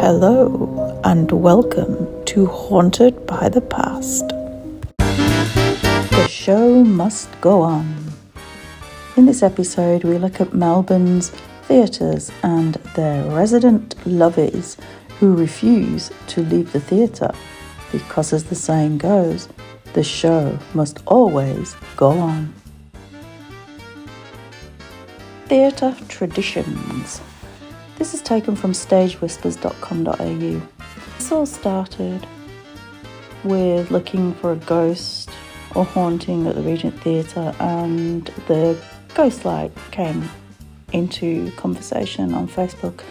Hello and welcome to Haunted by the Past. The show must go on. In this episode, we look at Melbourne's theatres and their resident lovies who refuse to leave the theatre because, as the saying goes, the show must always go on. Theatre traditions. This is taken from stagewhispers.com.au. This all started with looking for a ghost or haunting at the Regent Theatre, and the ghost light came into conversation on Facebook.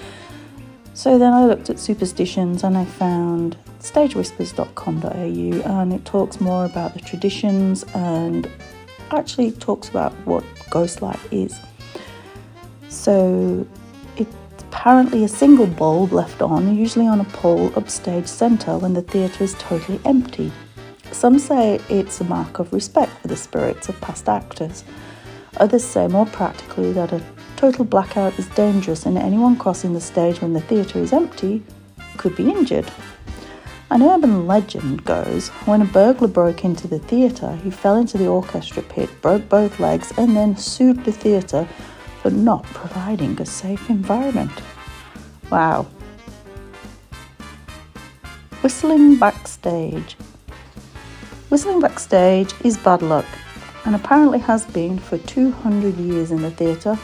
So then I looked at superstitions and I found stagewhispers.com.au, and it talks more about the traditions and actually talks about what ghost light is. So apparently a single bulb left on, usually on a pole upstage centre when the theatre is totally empty. Some say it's a mark of respect for the spirits of past actors. Others say more practically that a total blackout is dangerous and anyone crossing the stage when the theatre is empty could be injured. An urban legend goes, when a burglar broke into the theatre, he fell into the orchestra pit, broke both legs and then sued the theatre for not providing a safe environment. Wow. Whistling backstage. Whistling backstage is bad luck and apparently has been for 200 years in the theatre.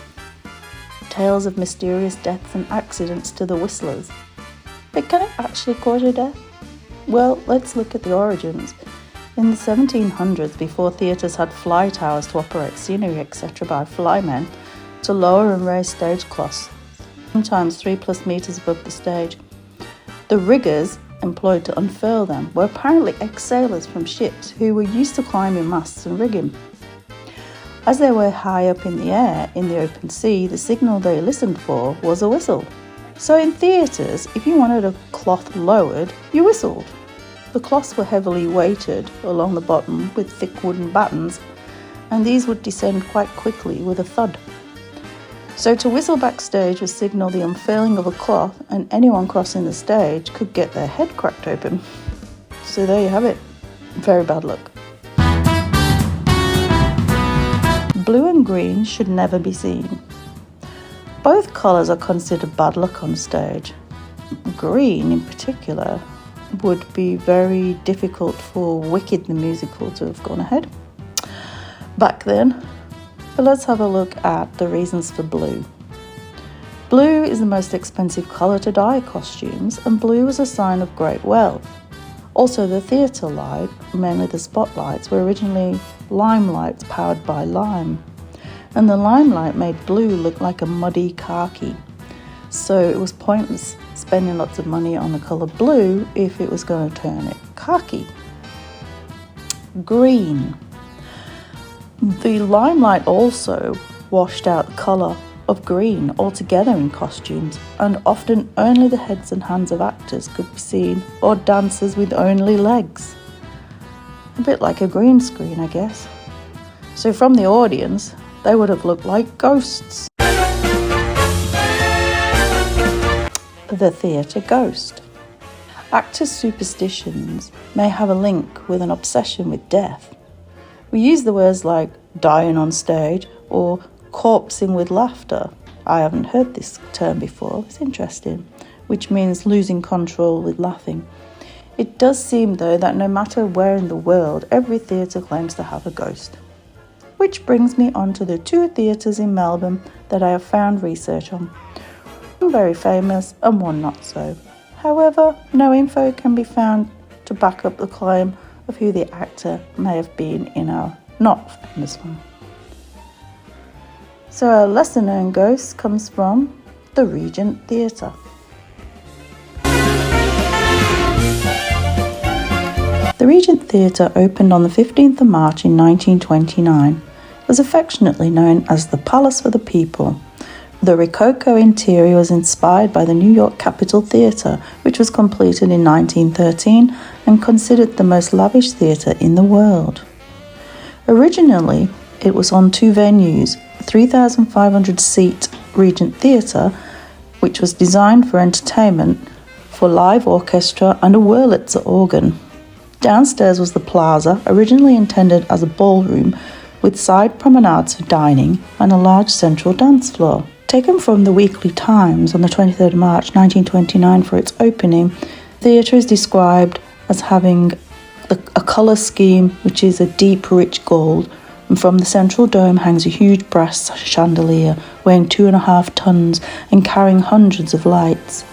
Tales of mysterious deaths and accidents to the whistlers. But can it actually cause your death? Well, let's look at the origins. In the 1700s, before theatres had fly towers to operate scenery, etc. by flymen, to lower and raise stage cloths, sometimes 3+ meters above the stage. The riggers employed to unfurl them were apparently ex-sailors from ships who were used to climbing masts and rigging. As they were high up in the air, in the open sea, the signal they listened for was a whistle. So in theatres, if you wanted a cloth lowered, you whistled. The cloths were heavily weighted along the bottom with thick wooden battens, and these would descend quite quickly with a thud. So to whistle backstage would signal the unfurling of a cloth, and anyone crossing the stage could get their head cracked open. So there you have it. Very bad luck. Blue and green should never be seen. Both colours are considered bad luck on stage. Green in particular would be very difficult for Wicked the musical to have gone ahead back then. But let's have a look at the reasons for blue. Blue is the most expensive colour to dye costumes, and blue was a sign of great wealth. Also, the theatre light, mainly the spotlights, were originally lime lights powered by lime, and the limelight made blue look like a muddy khaki. So it was pointless spending lots of money on the colour blue if it was going to turn it khaki. Green. The limelight also washed out the colour of green altogether in costumes, and often only the heads and hands of actors could be seen, or dancers with only legs. A bit like a green screen, I guess. So from the audience, they would have looked like ghosts. The theatre ghost. Actors' superstitions may have a link with an obsession with death. We use the words like dying on stage or corpsing with laughter. I haven't heard this term before, it's interesting, which means losing control with laughing. It does seem though that no matter where in the world, every theatre claims to have a ghost. Which brings me on to the 2 theatres in Melbourne that I have found research on. One very famous and one not so. However, no info can be found to back up the claim of who the actor may have been in our not famous one. So our lesser known ghost comes from the Regent Theatre. The Regent Theatre opened on the 15th of March in 1929. It was affectionately known as the Palace for the People. The Rococo interior was inspired by the New York Capitol Theatre, which was completed in 1913 and considered the most lavish theatre in the world. Originally, it was on 2 venues, 3,500-seat Regent Theatre, which was designed for entertainment for live orchestra and a Wurlitzer organ. Downstairs was the plaza, originally intended as a ballroom, with side promenades for dining and a large central dance floor. Taken from the Weekly Times on the 23rd of March 1929 for its opening, the theatre is described as having a colour scheme which is a deep, rich gold, and from the central dome hangs a huge brass chandelier weighing 2.5 tons and carrying hundreds of lights.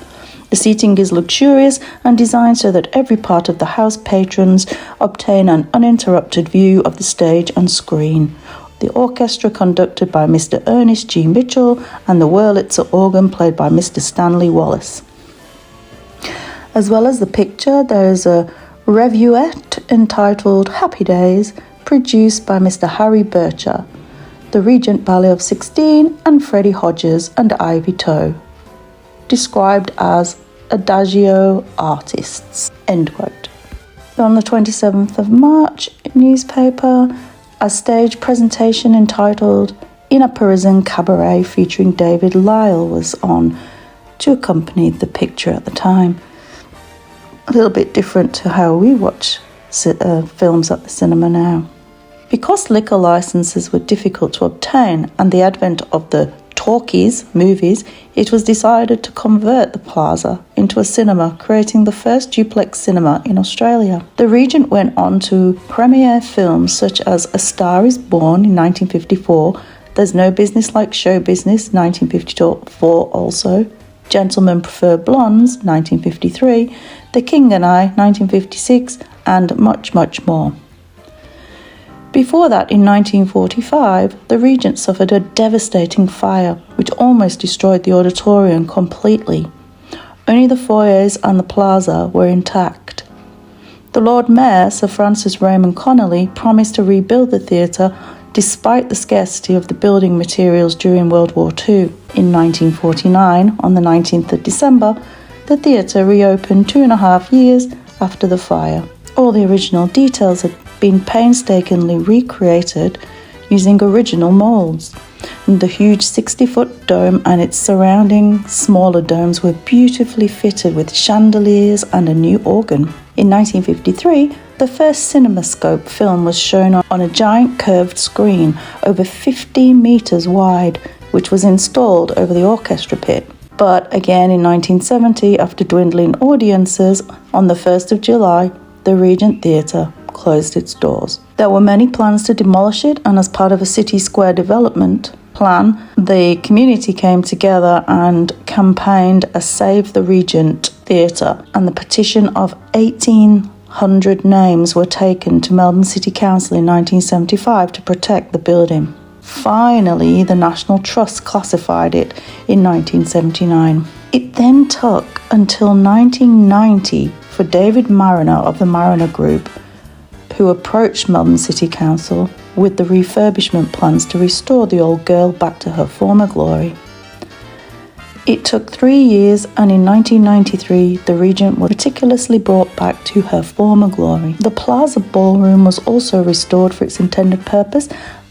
The seating is luxurious and designed so that every part of the house patrons obtain an uninterrupted view of the stage and screen. The orchestra conducted by Mr. Ernest G. Mitchell and the Wurlitzer organ played by Mr. Stanley Wallace. As well as the picture, there is a revuette entitled Happy Days, produced by Mr. Harry Bircher, the Regent Ballet of 16 and Freddie Hodges and Ivy Toe, described as Adagio artists, end quote. On the 27th of March, newspaper, a stage presentation entitled In a Parisian Cabaret featuring David Lyle was on to accompany the picture at the time. A little bit different to how we watch films at the cinema now. Because liquor licenses were difficult to obtain and the advent of the talkies, movies, it was decided to convert the plaza into a cinema, creating the first duplex cinema in Australia. The Regent went on to premiere films such as A Star is Born in 1954, There's No Business Like Show Business 1954 also, Gentlemen Prefer Blondes 1953, The King and I 1956, and much, much more. Before that, in 1945, the Regent suffered a devastating fire which almost destroyed the auditorium completely. Only the foyers and the plaza were intact. The Lord Mayor, Sir Francis Raymond Connolly, promised to rebuild the theatre despite the scarcity of the building materials during World War II. In 1949, on the 19th of December, the theatre reopened 2.5 years after the fire. All the original details had been painstakingly recreated using original moulds, and the huge 60-foot dome and its surrounding smaller domes were beautifully fitted with chandeliers and a new organ. In 1953, the first CinemaScope film was shown on a giant curved screen over 15 metres wide, which was installed over the orchestra pit. But again in 1970, after dwindling audiences, on the 1st of July, the Regent Theatre closed its doors. There were many plans to demolish it, and as part of a city square development plan, the community came together and campaigned a Save the Regent Theatre, and the petition of 1,800 names were taken to Melbourne City Council in 1975 to protect the building. Finally, the National Trust classified it in 1979. It then took until 1990 for David Mariner of the Mariner Group, who approached Melbourne City Council with the refurbishment plans to restore the old girl back to her former glory. It took 3 years, and in 1993 the Regent was meticulously brought back to her former glory. The Plaza Ballroom was also restored for its intended purpose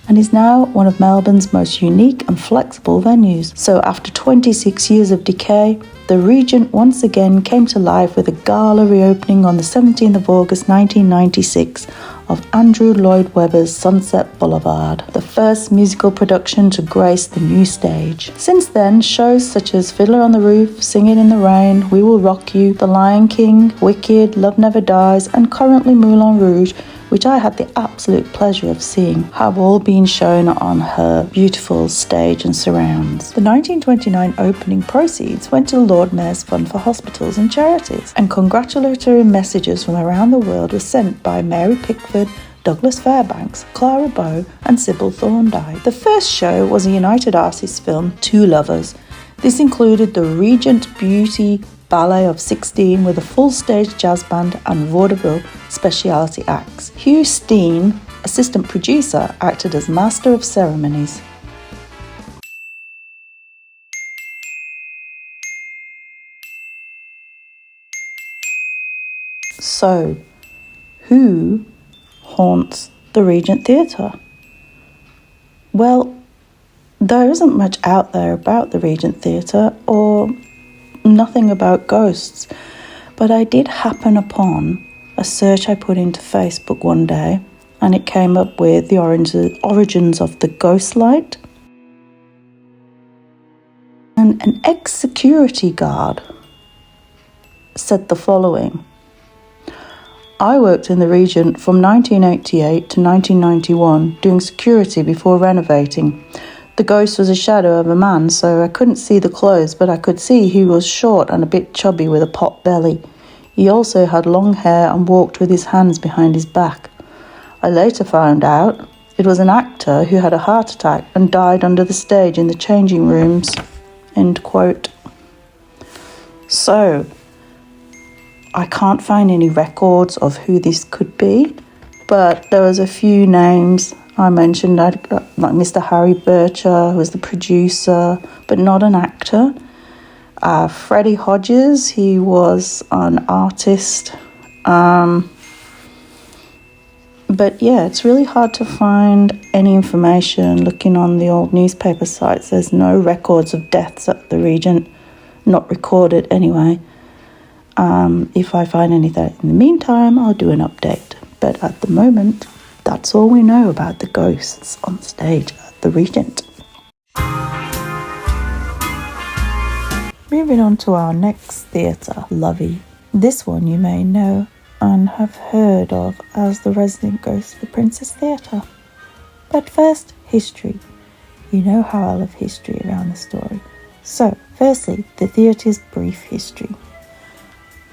and is now one of Melbourne's most unique and flexible venues. So after 26 years of decay, the Regent once again came to life with a gala reopening on the 17th of August 1996 of Andrew Lloyd Webber's Sunset Boulevard, the first musical production to grace the new stage. Since then, shows such as Fiddler on the Roof, Singing in the Rain, We Will Rock You, The Lion King, Wicked, Love Never Dies, and currently Moulin Rouge, which I had the absolute pleasure of seeing, have all been shown on her beautiful stage and surrounds. The 1929 opening proceeds went to the Lord Mayor's Fund for Hospitals and Charities, and congratulatory messages from around the world were sent by Mary Pickford, Douglas Fairbanks, Clara Bow, and Sybil Thorndike. The first show was a United Artists film, Two Lovers. This included the Regent Beauty Ballet of 16 with a full stage jazz band and vaudeville specialty acts. Hugh Steen, assistant producer, acted as master of ceremonies. So, who haunts the Regent Theatre? Well, there isn't much out there about the Regent Theatre, or nothing about ghosts. But I did happen upon a search I put into Facebook one day, and it came up with the origins of the ghost light. And an ex-security guard said the following: I worked in the Regent from 1988 to 1991 doing security before renovating. The ghost was a shadow of a man, so I couldn't see the clothes, but I could see he was short and a bit chubby with a pot belly. He also had long hair and walked with his hands behind his back. I later found out it was an actor who had a heart attack and died under the stage in the changing rooms. End quote. So, I can't find any records of who this could be, but there was a few names I mentioned, like Mr. Harry Bircher, who was the producer, but not an actor. Freddie Hodges, he was an artist. But yeah, it's really hard to find any information. Looking on the old newspaper sites, there's no records of deaths at the Regent, not recorded anyway. If I find anything in the meantime, I'll do an update. But at the moment, that's all we know about the ghosts on stage at the Regent. Moving on to our next theatre, Lovey. This one you may know and have heard of as the resident ghost of the Princess Theatre. But first, history. You know how I love history around the story. So, firstly, the theatre's brief history.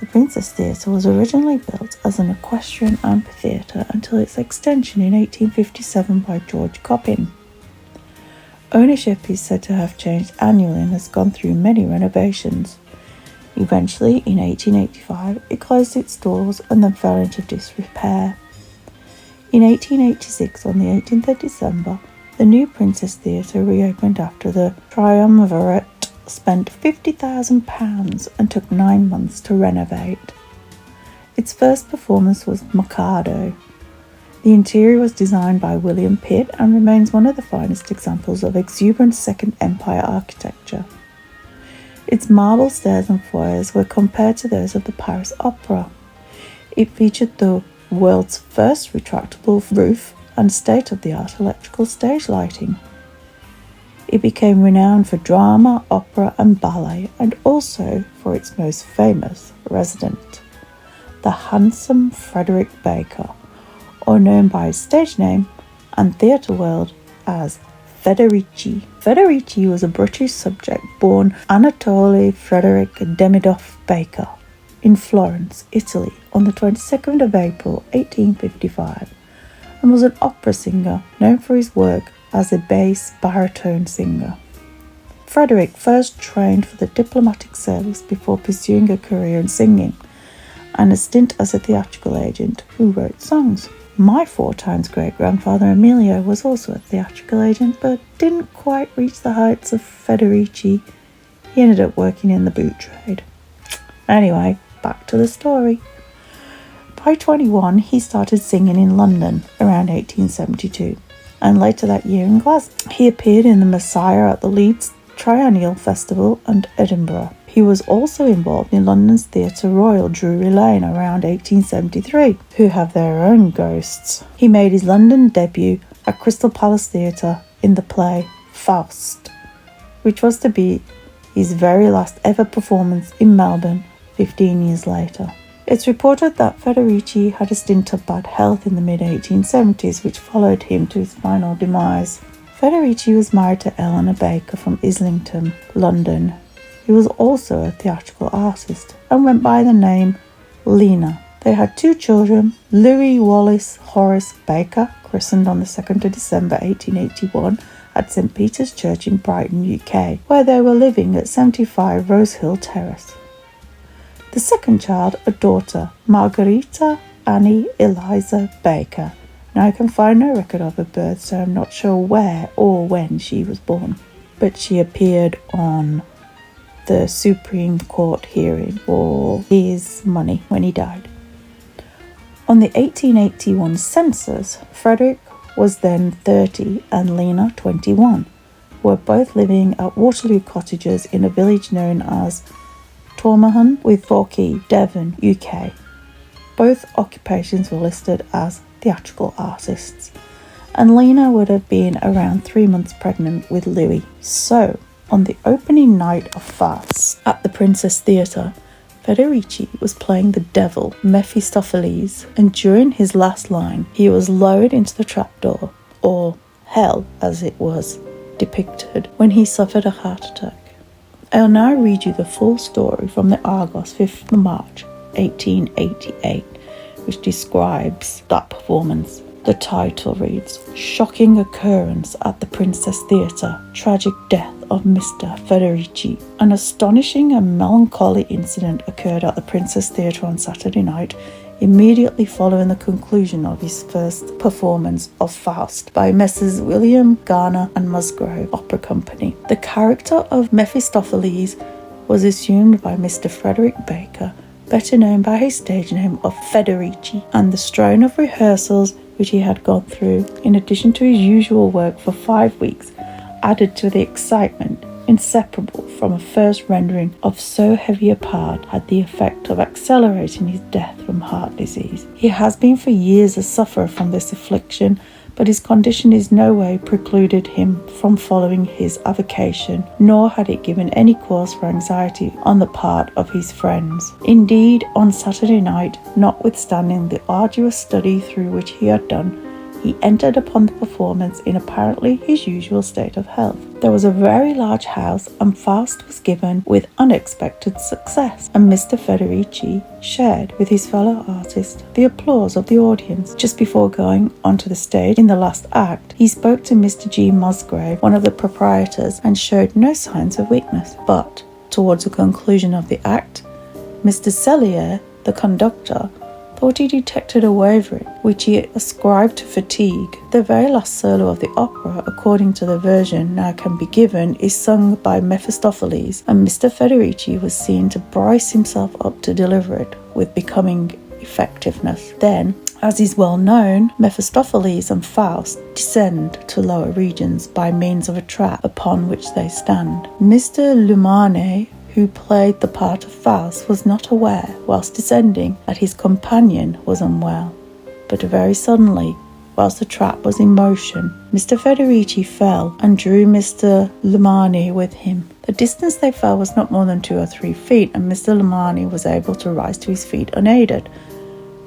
The Princess Theatre was originally built as an equestrian amphitheatre until its extension in 1857 by George Coppin. Ownership is said to have changed annually and has gone through many renovations. Eventually, in 1885, it closed its doors and then fell into disrepair. In 1886, on the 18th of December, the new Princess Theatre reopened after the triumvirate spent £50,000 and took 9 months to renovate. Its first performance was Mikado. The interior was designed by William Pitt and remains one of the finest examples of exuberant Second Empire architecture. Its marble stairs and foyers were compared to those of the Paris Opera. It featured the world's first retractable roof and state-of-the-art electrical stage lighting. It became renowned for drama, opera and ballet, and also for its most famous resident, the handsome Frederick Baker, or known by his stage name and theatre world as Federici. Federici was a British subject born Anatole Frederick Demidoff Baker in Florence, Italy, on the 22nd of April 1855, and was an opera singer known for his work as a bass baritone singer. Frederick first trained for the diplomatic service before pursuing a career in singing, and a stint as a theatrical agent who wrote songs. My 4 times great-grandfather Emilio was also a theatrical agent, but didn't quite reach the heights of Federici. He ended up working in the boot trade. Anyway, back to the story. By 21, he started singing in London around 1872. And later that year in Glasgow. He appeared in The Messiah at the Leeds Triennial Festival and Edinburgh. He was also involved in London's Theatre Royal Drury Lane around 1873, who have their own ghosts. He made his London debut at Crystal Palace Theatre in the play Faust, which was to be his very last ever performance in Melbourne 15 years later. It's reported that Federici had a stint of bad health in the mid-1870s, which followed him to his final demise. Federici was married to Eleanor Baker from Islington, London, who was also a theatrical artist, and went by the name Lena. They had 2 children, Louis Wallace Horace Baker, christened on the 2nd of December 1881 at St Peter's Church in Brighton, UK, where they were living at 75 Rosehill Terrace. The second child, a daughter, Margarita Annie Eliza Baker. Now, I can find no record of her birth, so I'm not sure where or when she was born. But she appeared on the Supreme Court hearing for his money when he died. On the 1881 census, Frederick was then 30 and Lena 21, who were both living at Waterloo Cottages in a village known as Tormahan with Torquay, Devon, UK. Both occupations were listed as theatrical artists, and Lena would have been around 3 months pregnant with Louis. So, on the opening night of Faust at the Princess Theatre, Federici was playing the devil, Mephistopheles, and during his last line, he was lowered into the trapdoor, or hell as it was depicted, when he suffered a heart attack. I'll now read you the full story from the Argos, 5th of March, 1888, which describes that performance. The title reads, Shocking Occurrence at the Princess Theatre, Tragic Death of Mr. Federici. An astonishing and melancholy incident occurred at the Princess Theatre on Saturday night, immediately following the conclusion of his first performance of Faust by Messrs. William Garner and Musgrove Opera Company. The character of Mephistopheles was assumed by Mr. Frederick Baker, better known by his stage name of Federici, and the strain of rehearsals which he had gone through, in addition to his usual work for 5 weeks, added to the excitement inseparable from a first rendering of so heavy a part, had the effect of accelerating his death from heart disease. He has been for years a sufferer from this affliction, but his condition in no way precluded him from following his avocation, nor had it given any cause for anxiety on the part of his friends. Indeed, on Saturday night, notwithstanding the arduous study through which he had done, he entered upon the performance in apparently his usual state of health. There was a very large house, and Faust was given with unexpected success, and Mr. Federici shared with his fellow artist the applause of the audience. Just before going onto the stage in the last act, he spoke to Mr. G. Musgrave, one of the proprietors, and showed no signs of weakness. But towards the conclusion of the act, Mr. Cellier, the conductor, thought he detected a wavering, which he ascribed to fatigue. The very last solo of the opera, according to the version now can be given, is sung by Mephistopheles, and Mr. Federici was seen to brace himself up to deliver it with becoming effectiveness. Then, as is well known, Mephistopheles and Faust descend to lower regions by means of a trap upon which they stand. Mr. Lumane, who played the part of Faust, was not aware, whilst descending, that his companion was unwell. But very suddenly, whilst the trap was in motion, Mr. Federici fell and drew Mr. Lumani with him. The distance they fell was not more than 2 or 3 feet, and Mr. Lumani was able to rise to his feet unaided.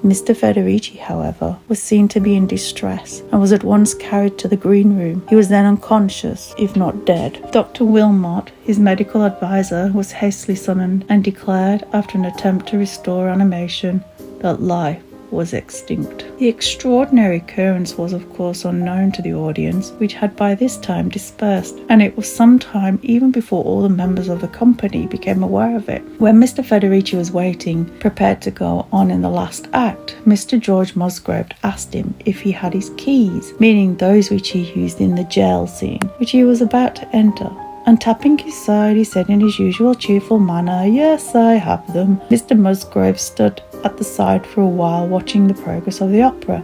Mr. Federici, however, was seen to be in distress and was at once carried to the green room. He was then unconscious, if not dead. Dr. Wilmot, his medical adviser, was hastily summoned and declared, after an attempt to restore animation, that life was extinct. The extraordinary occurrence was of course unknown to the audience, which had by this time dispersed, and it was some time even before all the members of the company became aware of it. When Mr. Federici was waiting, prepared to go on in the last act, Mr. George Musgrove asked him if he had his keys, meaning those which he used in the jail scene, which he was about to enter. And tapping his side, he said in his usual cheerful manner, "Yes, I have them." Mr. Musgrove stood at the side for a while watching the progress of the opera,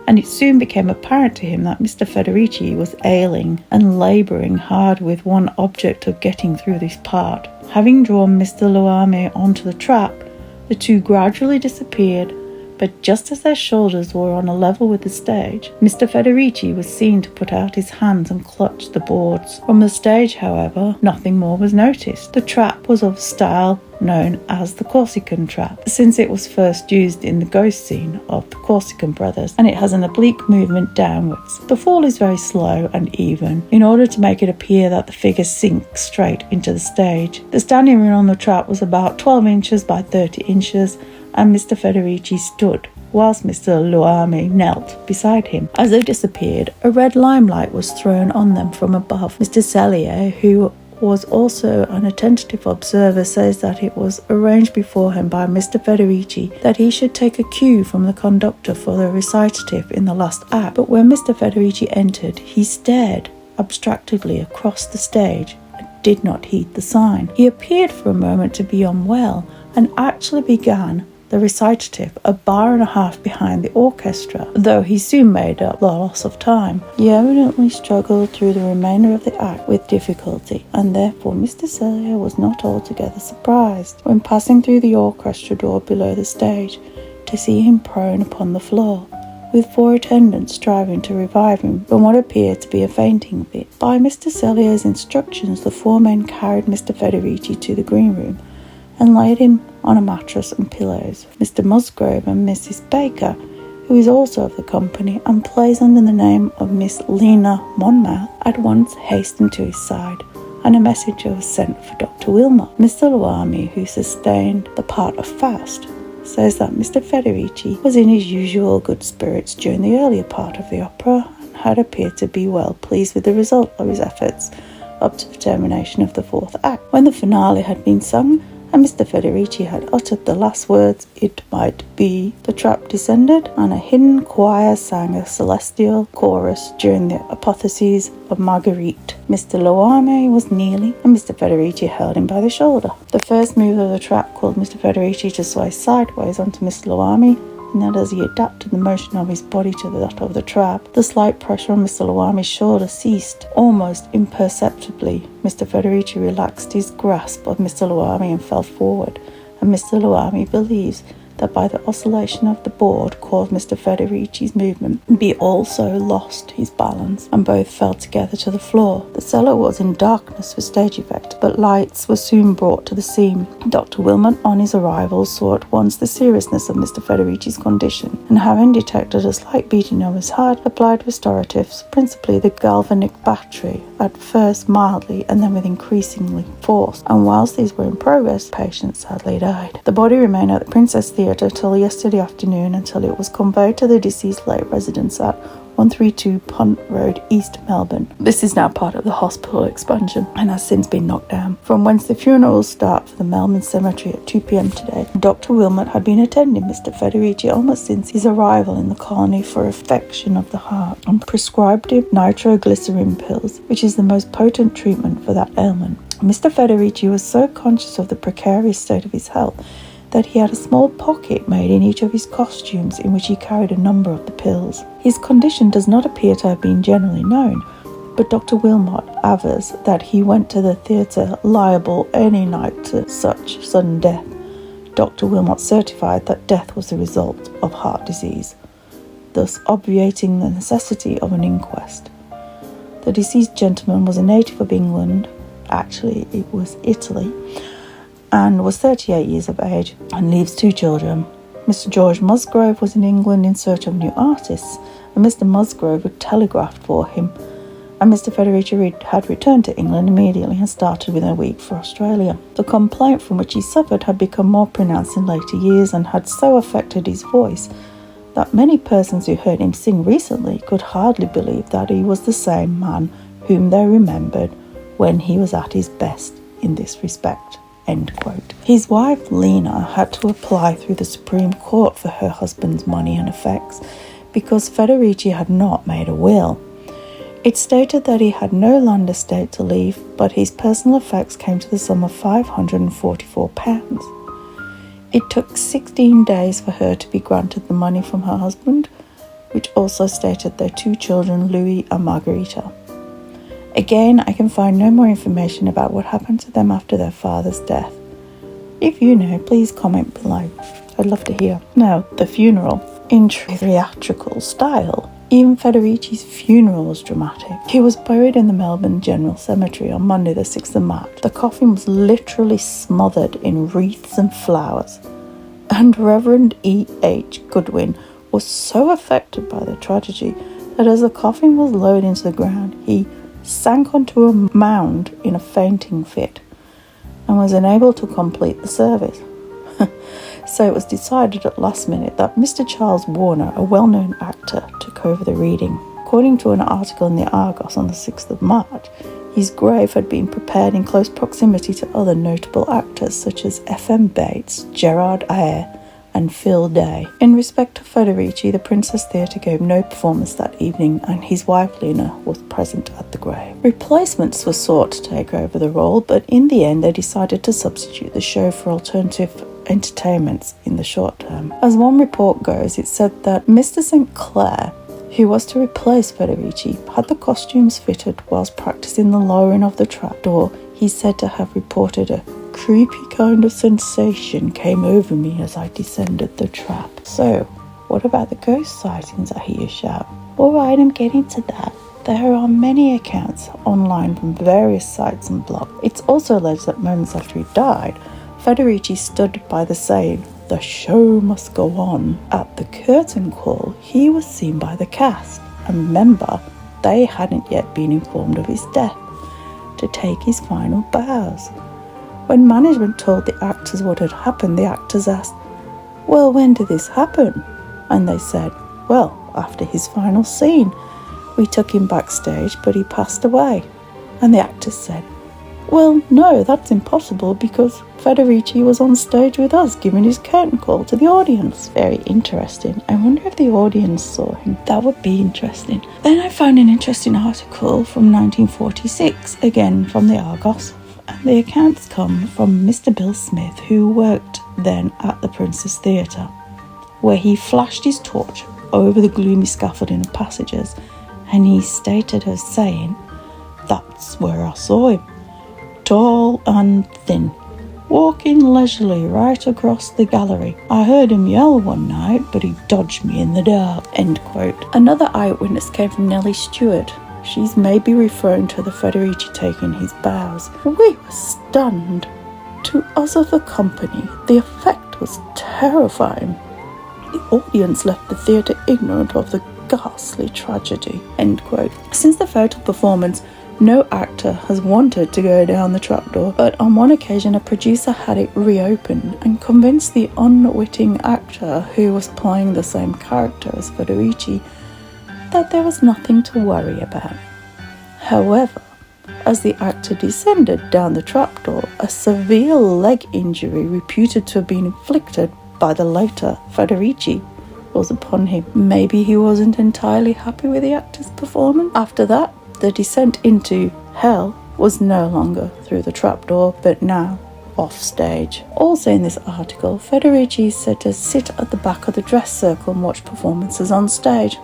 and it soon became apparent to him that Mr. Federici was ailing and labouring hard with one object of getting through this part. Having drawn Mr. Luame onto the trap, the two gradually disappeared, but just as their shoulders were on a level with the stage, Mr. Federici was seen to put out his hands and clutch the boards. From the stage, however, nothing more was noticed. The trap was of style known as the Corsican trap, since it was first used in the ghost scene of the Corsican brothers, and it has an oblique movement downwards. The fall is very slow and even, in order to make it appear that the figure sinks straight into the stage. The standing room on the trap was about 12 inches by 30 inches, and Mr. Federici stood, whilst Mr. Luame knelt beside him. As they disappeared, a red limelight was thrown on them from above. Mr. Cellier, who was also an attentive observer, says that it was arranged beforehand by Mr. Federici that he should take a cue from the conductor for the recitative in the last act. But when Mr. Federici entered, he stared abstractedly across the stage and did not heed the sign. He appeared for a moment to be unwell, and actually began the recitative, a bar and a half behind the orchestra, though he soon made up the loss of time. He evidently struggled through the remainder of the act with difficulty, and therefore Mr. Cellier was not altogether surprised, when passing through the orchestra door below the stage, to see him prone upon the floor, with 4 attendants striving to revive him from what appeared to be a fainting fit. By Mr. Cellier's instructions, the 4 men carried Mr. Federici to the green room, and laid him on a mattress and pillows. Mr. Musgrove and Mrs. Baker, who is also of the company and plays under the name of Miss Lena Monmouth, at once hastened to his side, and a messenger was sent for Dr. Wilmot. Mr. Loami, who sustained the part of Faust, says that Mr. Federici was in his usual good spirits during the earlier part of the opera, and had appeared to be well pleased with the result of his efforts up to the termination of the 4th act. When the finale had been sung, and Mr. Federici had uttered the last words, "It might be," the trap descended, and a hidden choir sang a celestial chorus during the apotheosis of Marguerite. Mr. Loame was kneeling, and Mr. Federici held him by the shoulder. The first move of the trap caused Mr. Federici to sway sideways onto Mr. Loame, and that as he adapted the motion of his body to that of the trap, the slight pressure on Mr. Loami's shoulder ceased. Almost imperceptibly, Mr. Federici relaxed his grasp of Mr. Loami and fell forward, and Mr. Loami believes that by the oscillation of the board caused Mr. Federici's movement. He also lost his balance, and both fell together to the floor. The cellar was in darkness for stage effect, but lights were soon brought to the scene. Dr. Wilmot, on his arrival, saw at once the seriousness of Mr. Federici's condition, and having detected a slight beating of his heart, applied restoratives, principally the galvanic battery, at first mildly and then with increasing force, and whilst these were in progress, the patient sadly died. The body remained at the Princess Theatre till yesterday afternoon, until it was conveyed to the deceased late residence at 132 Punt Road, East Melbourne. This is now part of the hospital expansion and has since been knocked down, from whence the funerals start for the Melbourne Cemetery at 2 p.m. today. Dr. Wilmot had been attending Mr. Federici almost since his arrival in the colony for affection of the heart, and prescribed him nitroglycerin pills, which is the most potent treatment for that ailment. Mr. Federici was so conscious of the precarious state of his health that he had a small pocket made in each of his costumes in which he carried a number of the pills. His condition does not appear to have been generally known, but Dr. Wilmot avers that he went to the theatre liable any night to such sudden death. Dr. Wilmot certified that death was the result of heart disease, thus obviating the necessity of an inquest. The deceased gentleman was a native of England, actually it was Italy, and was 38 years of age and leaves 2 children. Mr. George Musgrove was in England in search of new artists, and Mr. Musgrove had telegraphed for him, and Mr. Federici had returned to England immediately and started within a week for Australia. The complaint from which he suffered had become more pronounced in later years, and had so affected his voice that many persons who heard him sing recently could hardly believe that he was the same man whom they remembered when he was at his best in this respect." End quote. His wife Lena had to apply through the Supreme Court for her husband's money and effects because Federici had not made a will. It stated that he had no land estate to leave, but his personal effects came to the sum of £544. It took 16 days for her to be granted the money from her husband, which also stated their 2 children, Louis and Margarita. Again, I can find no more information about what happened to them after their father's death. If you know, please comment below. I'd love to hear. Now, the funeral. In true theatrical style, even Federici's funeral was dramatic. He was buried in the Melbourne General Cemetery on Monday the 6th of March. The coffin was literally smothered in wreaths and flowers, and Reverend E.H. Goodwin was so affected by the tragedy that as the coffin was lowered into the ground, he sank onto a mound in a fainting fit and was unable to complete the service. So it was decided at last minute that Mr. Charles Warner, a well-known actor, took over the reading. According to an article in the Argos on the 6th of March, his grave had been prepared in close proximity to other notable actors such as F.M. Bates, Gerard Eyre, and Phil Day. In respect to Federici, the Princess Theatre gave no performance that evening, and his wife Lena was present at the grave. Replacements were sought to take over the role, but in the end they decided to substitute the show for alternative entertainments in the short term. As one report goes, it said that Mr. St. Clair, who was to replace Federici, had the costumes fitted whilst practicing the lowering of the trapdoor. He's said to have reported a creepy kind of sensation came over me as I descended the trap. So, what about the ghost sightings, I hear you shout? Alright, I'm getting to that. There are many accounts online from various sites and blogs. It's also alleged that moments after he died, Federici stood by the saying, "The show must go on." At the curtain call, he was seen by the cast, and remember, they hadn't yet been informed of his death, to take his final bows. When management told the actors what had happened, the actors asked, "Well, when did this happen?" And they said, "Well, after his final scene. We took him backstage, but he passed away." And the actors said, "Well, no, that's impossible because Federici was on stage with us giving his curtain call to the audience." Very interesting. I wonder if the audience saw him. That would be interesting. Then I found an interesting article from 1946, again from the Argos. And the accounts come from Mr. Bill Smith, who worked then at the Princess Theatre, where he flashed his torch over the gloomy scaffolding and passages, and he stated as saying, "That's where I saw him, tall and thin, walking leisurely right across the gallery. I heard him yell one night, but he dodged me in the dark." End quote. Another eyewitness came from Nellie Stewart. She's maybe referring to the Federici taking his bows. "We were stunned. To us of the company, the effect was terrifying. The audience left the theatre ignorant of the ghastly tragedy." End quote. Since the fatal performance, no actor has wanted to go down the trapdoor, but on one occasion a producer had it reopened and convinced the unwitting actor who was playing the same character as Federici that there was nothing to worry about. However, as the actor descended down the trapdoor, a severe leg injury reputed to have been inflicted by the later Federici was upon him. Maybe he wasn't entirely happy with the actor's performance. After that, the descent into hell was no longer through the trapdoor, but now off stage. Also in this article, Federici is said to sit at the back of the dress circle and watch performances on stage.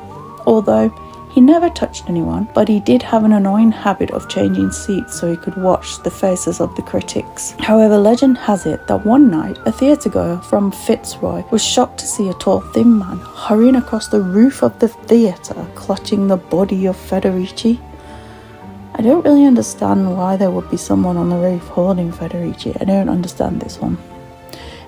Although he never touched anyone, but he did have an annoying habit of changing seats so he could watch the faces of the critics. However, legend has it that one night, a theatregoer from Fitzroy was shocked to see a tall, thin man hurrying across the roof of the theatre, clutching the body of Federici. I don't really understand why there would be someone on the roof holding Federici. I don't understand this one.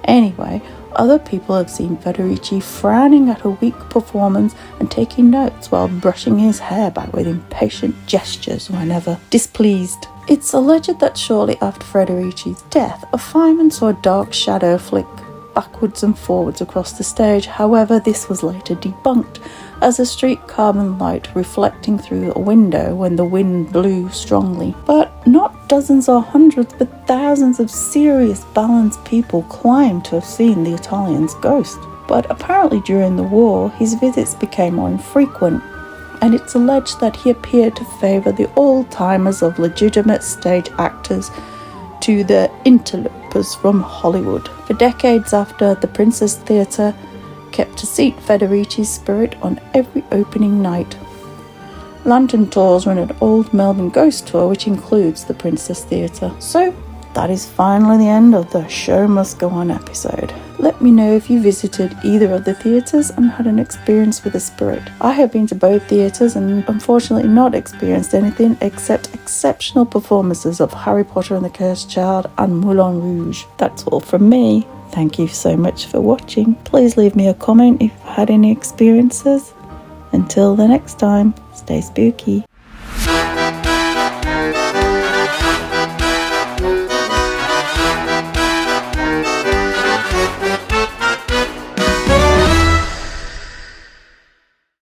Anyway, other people have seen Federici frowning at a weak performance and taking notes while brushing his hair back with impatient gestures whenever displeased. It's alleged that shortly after Federici's death, a fireman saw a dark shadow flick backwards and forwards across the stage. However, this was later debunked as a street carbon light reflecting through a window when the wind blew strongly. But not dozens or hundreds, but thousands of serious balanced people claim to have seen the Italian's ghost. But apparently during the war, his visits became more infrequent, and it's alleged that he appeared to favour the old-timers of legitimate stage actors to the interlopers from Hollywood. For decades after, the Princess Theatre kept to seat Federici's spirit on every opening night. Lantern tours run an old Melbourne ghost tour which includes the Princess Theatre. So that is finally the end of the Show Must Go On episode. Let me know if you visited either of the theatres and had an experience with the spirit. I have been to both theatres and unfortunately not experienced anything except exceptional performances of Harry Potter and the Cursed Child and Moulin Rouge. That's all from me. Thank you so much for watching. Please leave me a comment if you had any experiences. Until the next time, stay spooky.